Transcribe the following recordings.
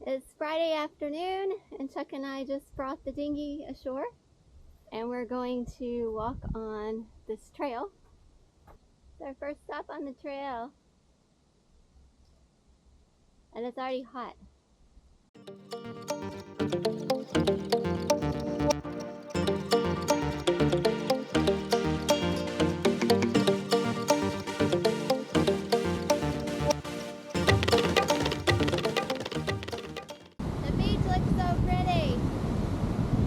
It's Friday afternoon, and Chuck and I just brought the dinghy ashore, and we're going to walk on this trail. It's our first stop on the trail, and it's already hot. The beach looks so pretty.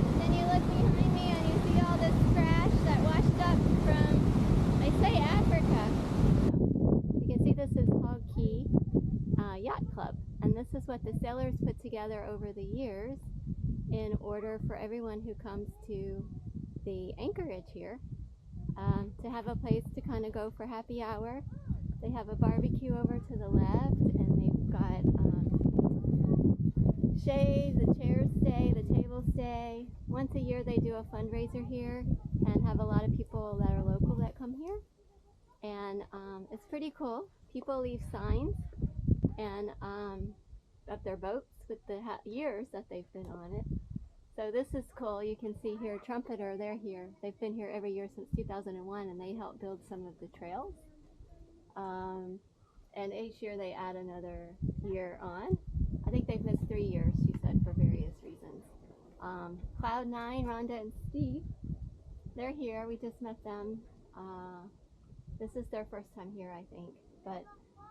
And then you look behind me and you see all this trash that washed up from, they say, Africa. You can see this is Hog Key Yacht Club, and this is what the sailors put together over the years in order for everyone who comes to the anchorage here to have a place to kind of go for happy hour. They have a barbecue over to the left, and they've got shade, the chairs stay, the tables stay. Once a year they do a fundraiser here and have a lot of people that are local that come here, and it's pretty cool. People leave signs and of their boats with the years that they've been on it. So this is cool. You can see here Trumpeter, they're here. They've been here every year since 2001, and they help build some of the trails. And each year they add another year on. I think they've missed 3 years, she said, for various reasons. Cloud9, Rhonda and Steve, they're here. We just met them. This is their first time here, I think. But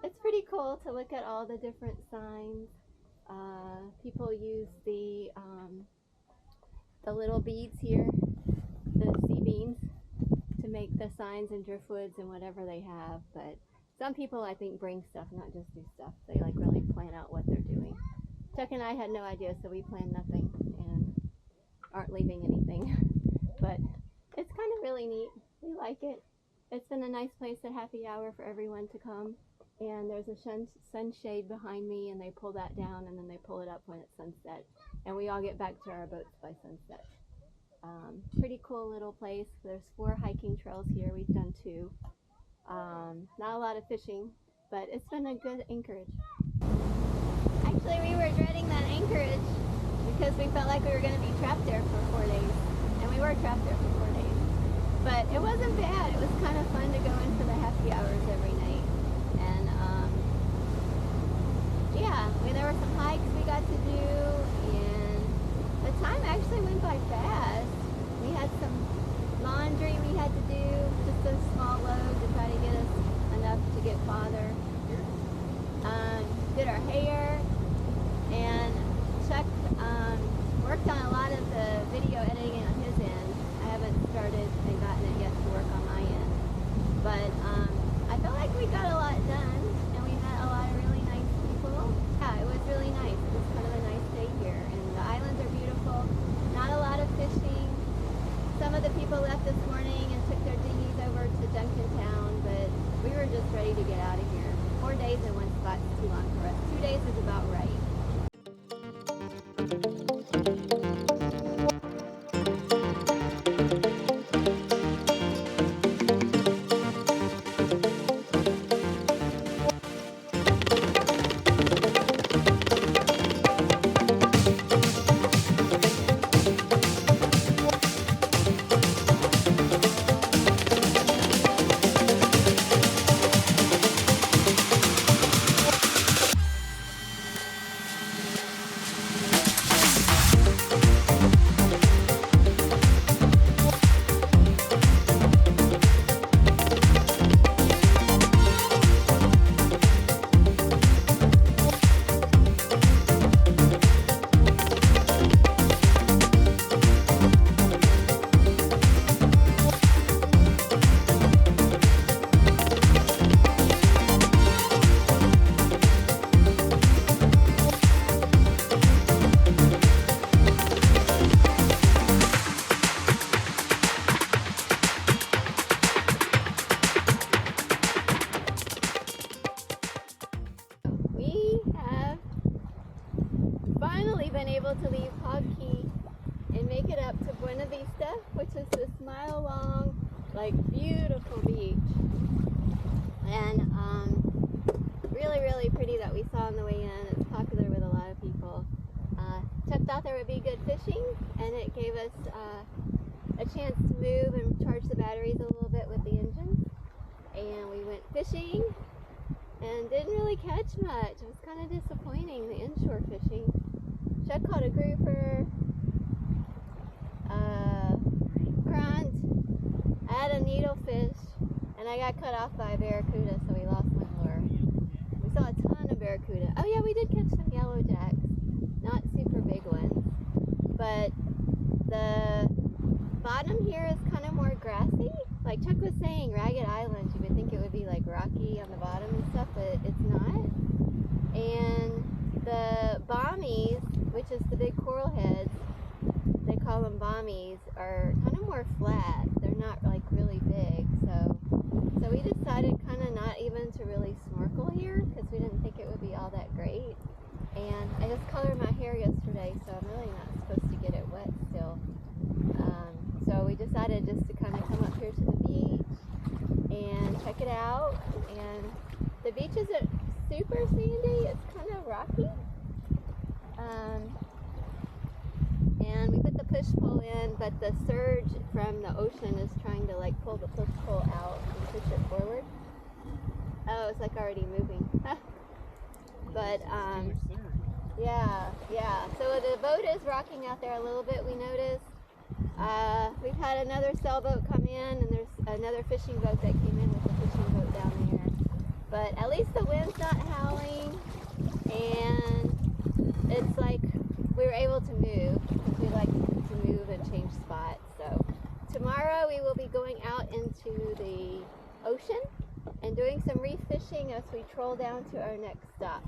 it's pretty cool to look at all the different signs. People use the little beads here, the sea beans, to make the signs and driftwoods and whatever they have. But some people, I think, bring stuff, not just do stuff. They like really plan out what they're doing. Chuck and I had no idea, so we planned nothing and aren't leaving anything. But it's kind of really neat. We like it. It's been a nice place at happy hour for everyone to come. And there's a sunshade behind me, and they pull that down, and then they pull it up when it's sunset. And we all get back to our boats by sunset. Pretty cool little place. There's 4 hiking trails here. We've done 2. Not a lot of fishing, but it's been a good anchorage. Actually, we were dreading that anchorage because we felt like we were going to be trapped there for 4 days. And we were trapped there for 4 days. But it wasn't bad. It was kind of fun to go in for the happy hours every night. And yeah, there were some hikes we got to do, and the time actually went by fast. We had some laundry we had to do, just a small load to try to get us enough to get father. Did our hair, and Chuck worked on a lot of the video editing on his end. I haven't started and gotten it yet to work on my end, but I feel like we got a lot done, and we met a lot of really nice people. Yeah, it was really nice. It was kind of a nice day here, and the islands are beautiful. Not a lot of fishing. Some of the people left this morning and took their dinghies over to Georgetown, but we were just ready to get out of here. 4 days in one spot is too long for us. 2 days is about right. Finally been able to leave Hog Key and make it up to Buena Vista, which is this mile-long, like, beautiful beach. And really, really pretty that we saw on the way in. It's popular with a lot of people. thought there would be good fishing, and it gave us a chance to move and charge the batteries a little bit with the engine. And we went fishing and didn't really catch much. It was kind of disappointing, the inshore fishing. Chuck caught a grouper, grunt, I had a needlefish, and I got cut off by a barracuda, so we lost my lure. We saw a ton of barracuda. Oh yeah, we did catch some yellowjacks, not super big ones, but the bottom here is kind of more grassy. Like Chuck was saying, Ragged Island, you would think it would be like rocky on the bottom and stuff, but it's not. And the bommies, which is the big coral heads, they call them bommies, are kind of more flat. They're not like really big, so we decided kind of not even to really snorkel here because we didn't think it would be all that great. And I just colored my hair yesterday, so I'm really not supposed to get it wet still. So we decided just to kind of come up here to the beach and check it out. And the beach isn't super sandy, it's kind of rocky. And we put the push pole in, but the surge from the ocean is trying to like pull the push pole out and push it forward. Oh, it's like already moving. But yeah. So the boat is rocking out there a little bit, we noticed. We've had another sailboat come in, and there's another fishing boat that came in with a fishing boat down there. But at least the wind's not howling, and it's like we were able to move because we like to move and change spots. So tomorrow we will be going out into the ocean and doing some reef fishing as we troll down to our next stop.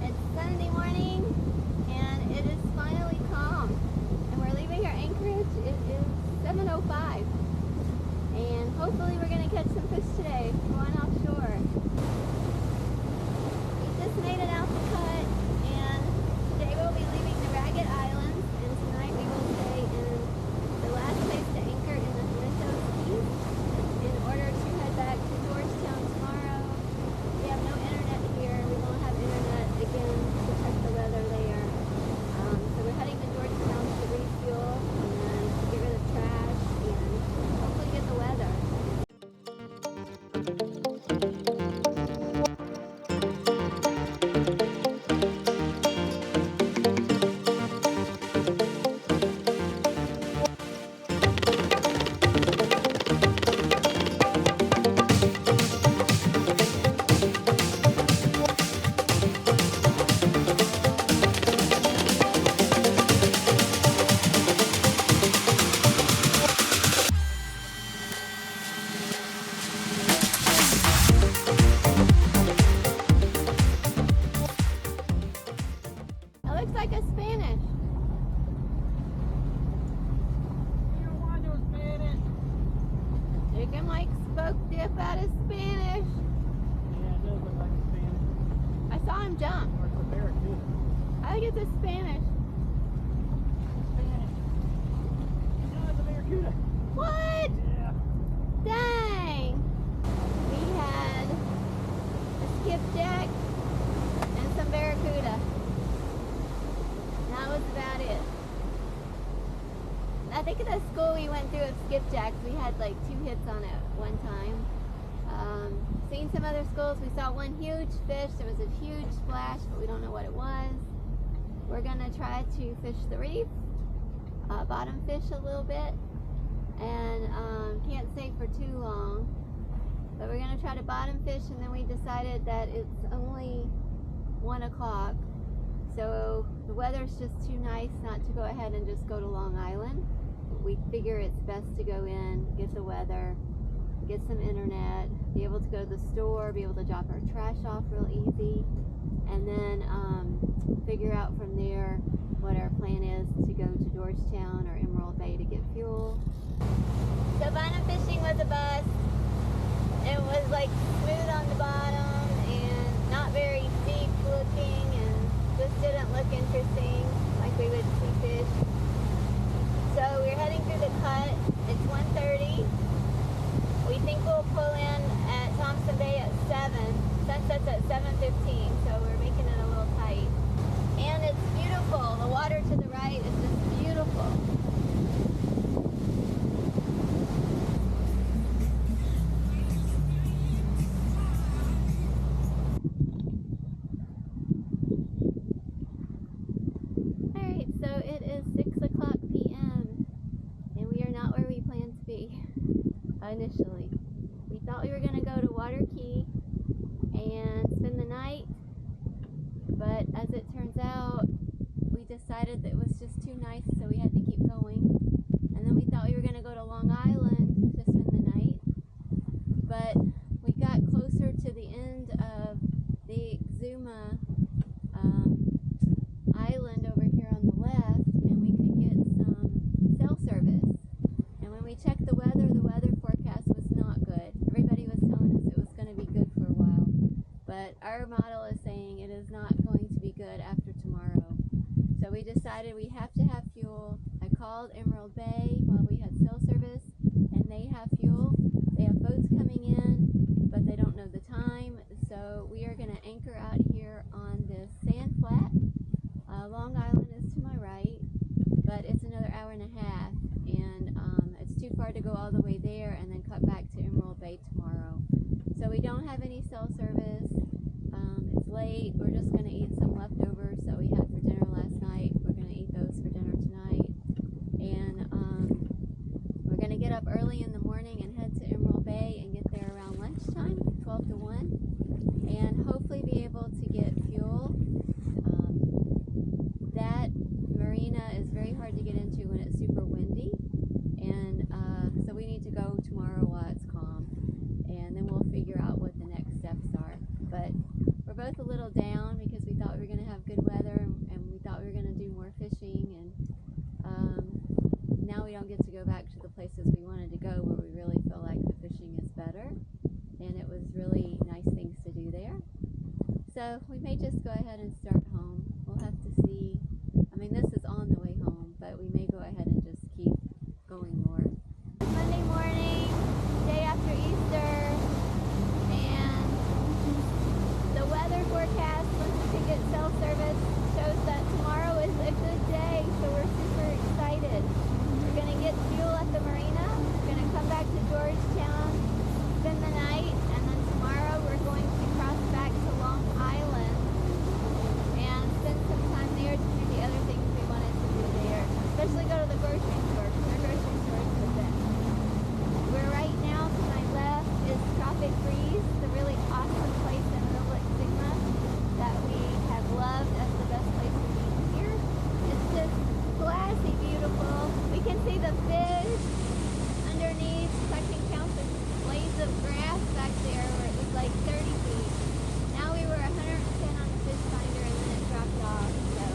It's Sunday morning and it is finally calm, and we're leaving our anchorage. It is 7:05, and hopefully we're going to catch some fish today going offshore. We just made it out the cut, and today we'll be leaving the Ragged Islands, and tonight we will stay in the last place to anchor in the Mentos Keys in order to head back to Georgetown tomorrow. We have no internet here. We won't have internet again to check the weather there. So we're heading to Georgetown to refuel and to get rid of trash and hopefully get the weather. It looks like a Spanish. You don't want no Spanish. Chicken like spoke dip out of Spanish. Yeah, it does look like a Spanish. I saw him jump. Or it's a barracuda. I think it's a Spanish. Spanish. No, it's a barracuda. What? Yeah. Dang. We had a skipjack and some barracuda. That was about it. I think at the school we went through of skipjacks, we had like 2 hits on it one time. Seen some other schools, we saw one huge fish. There was a huge splash, but we don't know what it was. We're gonna try to fish the reef, bottom fish a little bit, and can't stay for too long. But we're gonna try to bottom fish, and then we decided that it's only 1 o'clock. So the weather's just too nice not to go ahead and just go to Long Island. We figure it's best to go in, get the weather, get some internet, be able to go to the store, be able to drop our trash off real easy, and then figure out from there what our plan is to go to Georgetown or Emerald Bay to get fuel. So bottom fishing was a bust. It was like smooth on the bottom and not very deep looking, and just didn't look interesting like we would see fish. So we're heading through the cut. It's 1:30. We think we'll pull in at Thompson Bay at 7. Sunsets at 7:15, so we're making it a little tight. But as it turns out, we decided that it was just too nice, so we had to keep going. And then we thought we were going to go to Long Island to spend the night. But we got closer to the end of the Exuma island over here on the left, and we could get some cell service. And when we checked the weather forecast was not good. Everybody was telling us it was going to be good for a while. But our model is saying it is not going to be good after tomorrow. So we decided we have to have fuel. I called Emerald Bay while we had cell service, and they have fuel. They have boats coming in, but they don't know the time. So we are going to anchor out here on this sand flat. Long Island is to my right, but it's another hour and a half, and it's too far to go all the way there and then cut back to Emerald Bay tomorrow. So we don't have any cell service. It's late. We're just going to eat some leftovers that we had for dinner last night. We're going to eat those for dinner tonight. And we're going to get up early in the morning and head to Emerald Bay and get there around lunchtime, 12 to 1, and hopefully be able to get fuel. That marina is very hard to get into when it's super windy, and so we need to go tomorrow while it's calm, and then we'll figure out what the next steps are. But we're both a little down because we thought we were going to have good weather, and we thought we were going to do more fishing, and now we don't get to go back to the places we wanted to go where we really feel like the fishing is better, and it was really nice things to do there. So we may just go ahead and start home. We'll have to see. I mean, this is on the way home, but we may go ahead and just keep going north. Monday morning, day after Easter, and the weather forecast, once we get cell service, shows that tomorrow is a good day, so we're super excited. We're going to get fuel at the marina. We're going to come back to Georgetown, spend the night, and then tomorrow we're going to cross back to Long Island and spend some time there to do the other things we wanted to do there, especially go to the grocery store, because our grocery store is the best. Where right now to my left is Tropic Breeze, the really awesome place in Little Exuma that we have loved as the best place to be here. It's just glassy, beautiful. We can see the fish underneath. I can count the blades of grass back there where it was like 30 feet. Now we were 110 on the fish finder, and then it dropped off. So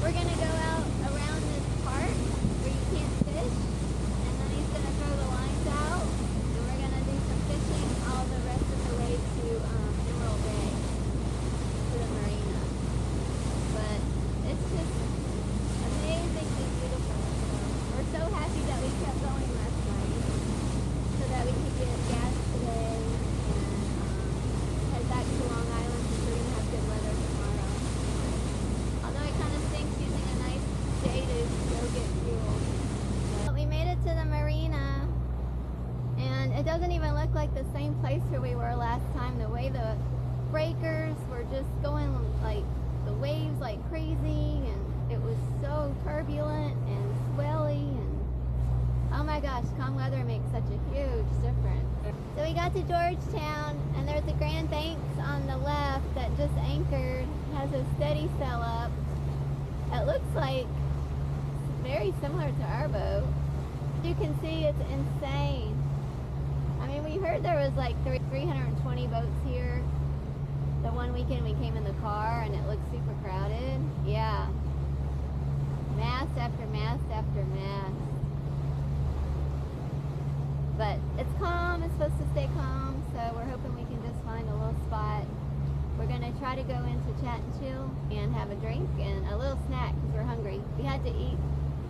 we're going to go out around this part where you can't fish, and then he's going to throw the lines out, and we're going to do some fishing all the rest of the way to Emerald Bay, to the marina. But it's just amazingly beautiful. So we're so happy that we kept going last night so that we could get gas today and head back to Long Island since we're going to have good weather tomorrow. Although it kind of stinks using a nice day to go get fuel. But we made it to the marina, and it doesn't even look like the same place where we were last time. The way the breakers were just going like the waves like crazy, and it was so turbulent and swelly, and oh my gosh, calm weather makes such a huge difference. So we got to Georgetown, and there's a Grand Banks on the left that just anchored, has a steady sail up. It looks like very similar to our boat. You can see it's insane. I mean, we heard there was like 320 boats here. The one weekend we came in the car and it looked super crowded. Yeah. Mast after mast after mast. But it's calm, it's supposed to stay calm, so we're hoping we can just find a little spot. We're going to try to go into Chat and Chill and have a drink and a little snack because we're hungry. We had to eat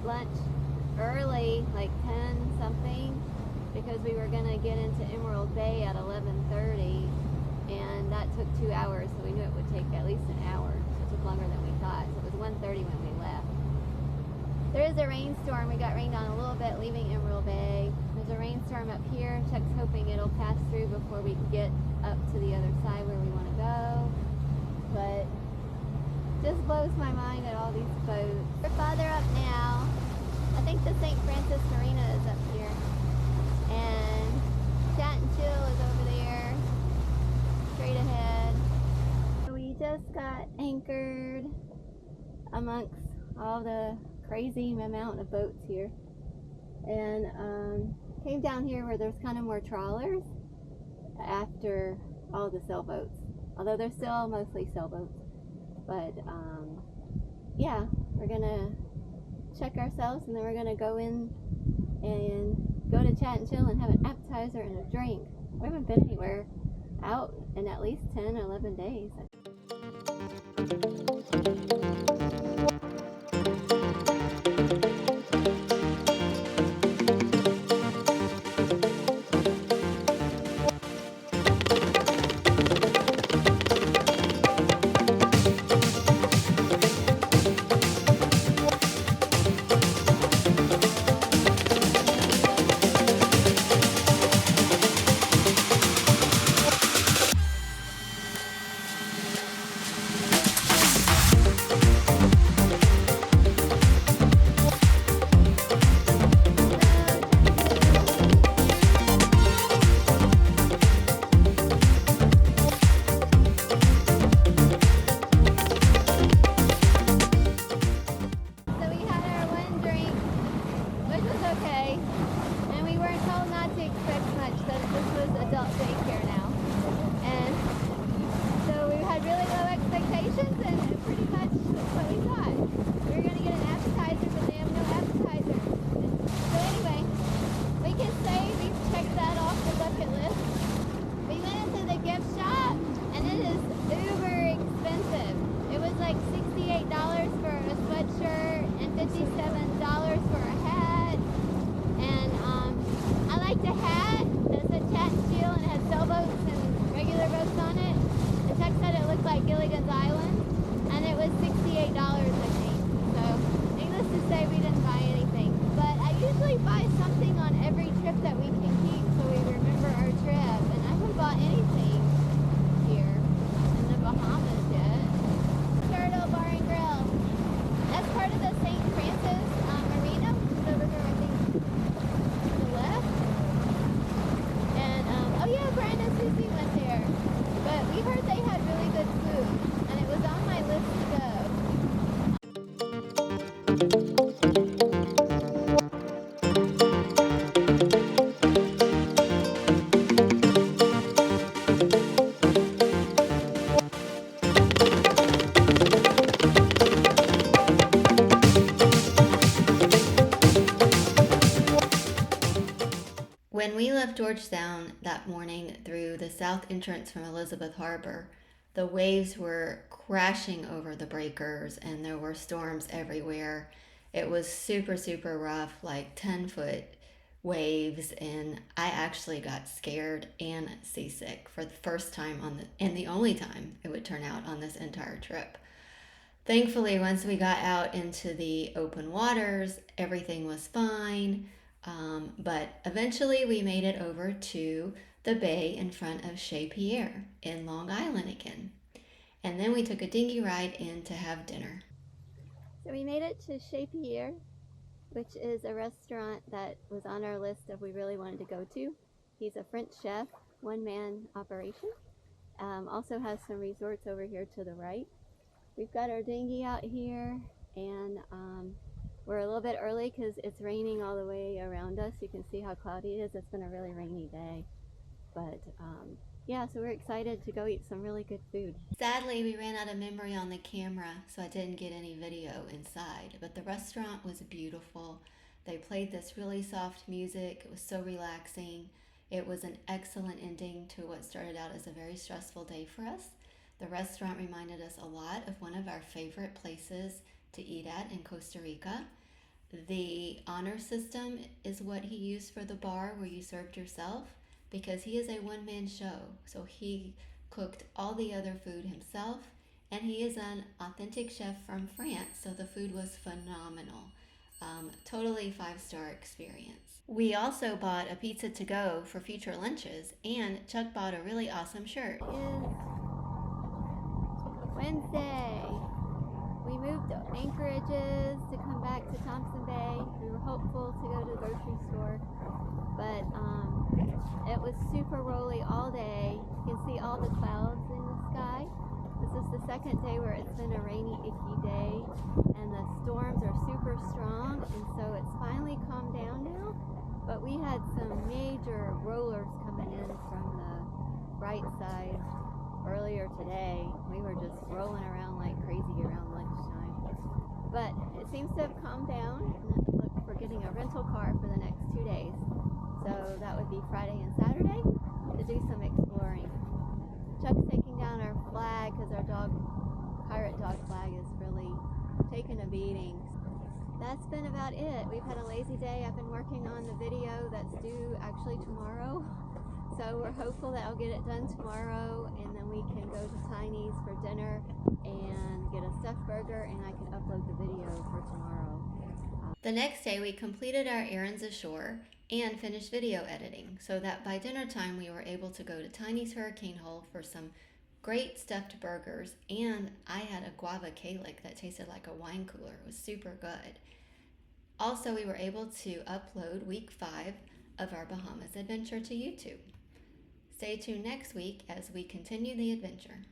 lunch early, like 10 something, because we were going to get into Emerald Bay at 11:30, and that took 2 hours, so we knew it would take at least an hour. So it took longer than we thought. So it was 1:30 when we left. There is a rainstorm. We got rained on a little bit leaving Emerald Bay. There's a rainstorm up here. Chuck's hoping it'll pass through before we can get up to the other side where we want to go. But just blows my mind at all these boats. We're farther up now. I think the St. Francis Marina is up here. And Chat and Chill is over there, straight ahead. We just just got anchored amongst all the crazy amount of boats here, and came down here where there's kind of more trawlers after all the sailboats, although they're still mostly sailboats. But yeah, we're gonna check ourselves, and then we're gonna go in and go to Chat and Chill and have an appetizer and a drink. We haven't been anywhere out in at least 10 or 11 days. When we left Georgetown that morning through the south entrance from Elizabeth Harbour, the waves were crashing over the breakers and there were storms everywhere. It was super, super rough, like 10-foot waves, and I actually got scared and seasick for the first time and the only time it would turn out on this entire trip. Thankfully, once we got out into the open waters, everything was fine. But eventually we made it over to the bay in front of Chez Pierre in Long Island again. And then we took a dinghy ride in to have dinner. So we made it to Chez Pierre, which is a restaurant that was on our list of we really wanted to go to. He's a French chef, one-man operation. Also has some resorts over here to the right. We've got our dinghy out here, and we're a little bit early because it's raining all the way around us. You can see how cloudy it is. It's been a really rainy day. But yeah, so we're excited to go eat some really good food. Sadly, we ran out of memory on the camera, so I didn't get any video inside. But the restaurant was beautiful. They played this really soft music. It was so relaxing. It was an excellent ending to what started out as a very stressful day for us. The restaurant reminded us a lot of one of our favorite places to eat at in Costa Rica. The honor system is what he used for the bar where you served yourself, because he is a one-man show. So he cooked all the other food himself, and he is an authentic chef from France, so the food was phenomenal. Totally 5-star experience. We also bought a pizza to go for future lunches, and Chuck bought a really awesome shirt. It is Wednesday. We moved anchorages to come back to Thompson Bay. We were hopeful to go to the grocery store, but it was super rolly all day. You can see all the clouds in the sky. This is the second day where it's been a rainy, icky day, and the storms are super strong, and so it's finally calmed down now. But we had some major rollers coming in from the right side earlier today. We were just rolling around like crazy around lunchtime. But it seems to have calmed down. Look, we're getting a rental car for the next 2 days. So that would be Friday and Saturday to do some exploring. Chuck's taking down our flag because our pirate dog flag is really taking a beating. That's been about it. We've had a lazy day. I've been working on the video that's due actually tomorrow. So we're hopeful that I'll get it done tomorrow, and then we can go to Tiny's for dinner and get a stuffed burger, and I can upload the video for tomorrow. The next day we completed our errands ashore and finished video editing, so that by dinner time we were able to go to Tiny's Hurricane Hole for some great stuffed burgers, and I had a guava calic that tasted like a wine cooler. It was super good. Also, we were able to upload week 5 of our Bahamas adventure to YouTube. Stay tuned next week as we continue the adventure.